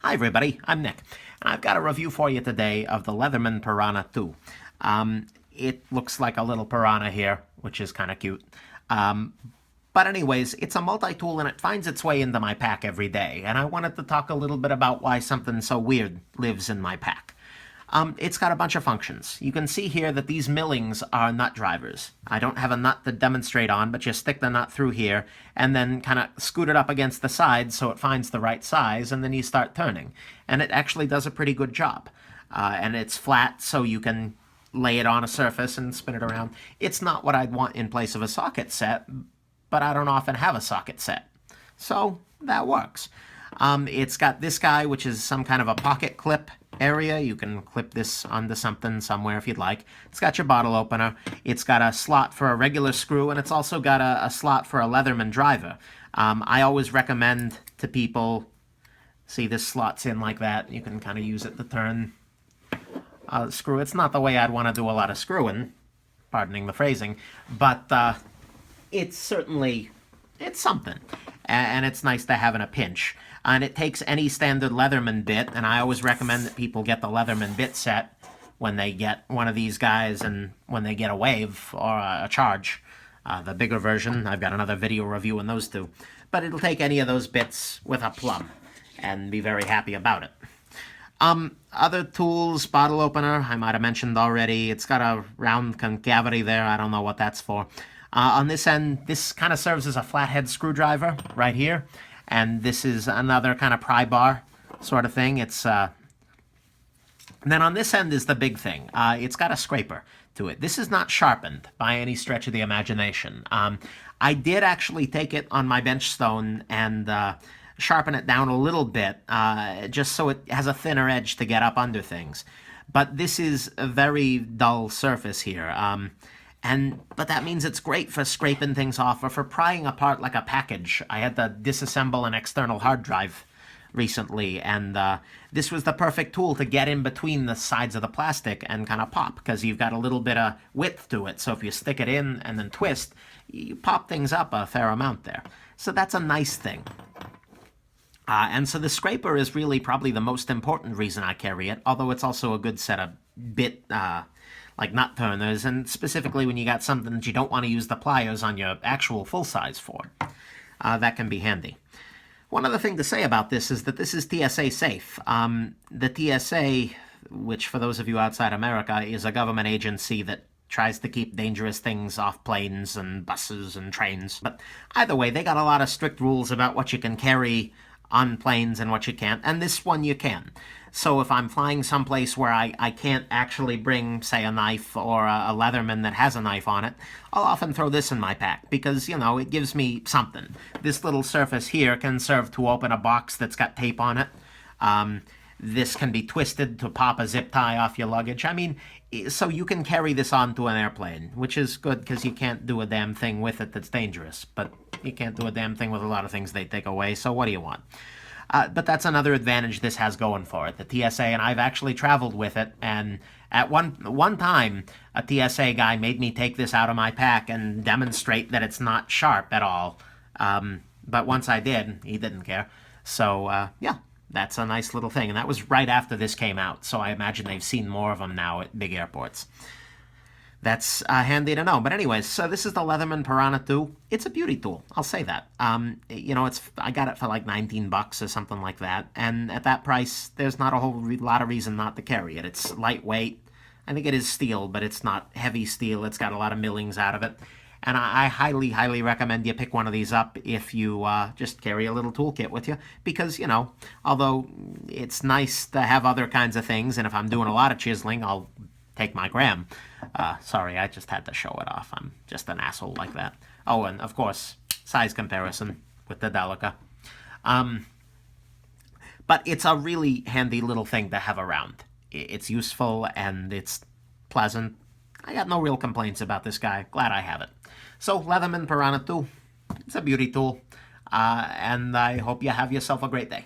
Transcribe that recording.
Hi everybody, I'm Nick, and I've got a review for you today of the Leatherman Piranha 2. It looks like a little piranha here, which is kind of cute. But anyways, it's a multi-tool and it finds its way into my pack every day, and I wanted to talk a little bit about why something so weird lives in my pack. It's got a bunch of functions. You can see here that these millings are nut drivers. I don't have a nut to demonstrate on, but you stick the nut through here and then kind of scoot it up against the side so it finds the right size, and then you start turning. And it actually does a pretty good job. And it's flat, so you can lay it on a surface and spin it around. It's not what I'd want in place of a socket set, but I don't often have a socket set. So that works. It's got this guy, which is some kind of a pocket clip area. You can clip this onto something somewhere if you'd like. It's got your bottle opener. It's got a slot for a regular screw, and it's also got a slot for a Leatherman driver. I always recommend to people, see this slots in like that. You can kind of use it to turn a screw. It's not the way I'd want to do a lot of screwing, pardoning the phrasing, but it's certainly, it's something. And it's nice to have in a pinch. And it takes any standard Leatherman bit, and I always recommend that people get the Leatherman bit set when they get one of these guys and when they get a wave or a charge. The bigger version, I've got another video reviewing those two. But it'll take any of those bits with a plumb and be very happy about it. Other tools, bottle opener, I might have mentioned already. It's got a round concavity there. I don't know what that's for. On this end, this kind of serves as a flathead screwdriver right here. And this is another kind of pry bar sort of thing. It's and then on this end is the big thing. It's got a scraper to it. This is not sharpened by any stretch of the imagination. I did actually take it on my bench stone and sharpen it down a little bit, just so it has a thinner edge to get up under things. But this is a very dull surface here. But that means it's great for scraping things off or for prying apart like a package. I had to disassemble an external hard drive recently, and this was the perfect tool to get in between the sides of the plastic and kind of pop, because you've got a little bit of width to it. So if you stick it in and then twist, you pop things up a fair amount there. So that's a nice thing. And so the scraper is really probably the most important reason I carry it, although it's also a good set of bit like nut turners, and specifically when you got something that you don't want to use the pliers on your actual full size for. That can be handy. One other thing to say about this is that this is TSA Safe. The TSA, which for those of you outside America, is a government agency that tries to keep dangerous things off planes and buses and trains. But either way, they got a lot of strict rules about what you can carry on planes and what you can't, and this one you can. So if I'm flying someplace where I can't actually bring, say, a knife or a Leatherman that has a knife on it, I'll often throw this in my pack because, you know, it gives me something. This little surface here can serve to open a box that's got tape on it. This can be twisted to pop a zip tie off your luggage. I mean, so you can carry this onto an airplane, which is good because you can't do a damn thing with it that's dangerous. But you can't do a damn thing with a lot of things they take away, so what do you want? But that's another advantage this has going for it. The TSA, and I've actually traveled with it, and at one time, a TSA guy made me take this out of my pack and demonstrate that it's not sharp at all. But once I did, he didn't care. So, yeah, that's a nice little thing. And that was right after this came out, so I imagine they've seen more of them now at big airports. That's handy to know. But anyways, so this is the Leatherman Piranha 2. It's a beauty tool, I'll say that. You know, I got it for like 19 bucks or something like that. And at that price, there's not a whole lot of reason not to carry it. It's lightweight. I think it is steel, but it's not heavy steel. It's got a lot of millings out of it. And I highly, highly recommend you pick one of these up if you just carry a little toolkit with you. Because, you know, although it's nice to have other kinds of things, and if I'm doing a lot of chiseling, I'll take my gram. Sorry, I just had to show it off. I'm just an asshole like that. Oh, and of course, size comparison with the Delica. But it's a really handy little thing to have around. It's useful and it's pleasant. I got no real complaints about this guy. Glad I have it. So, Leatherman Piranha 2. It's a beauty tool. And I hope you have yourself a great day.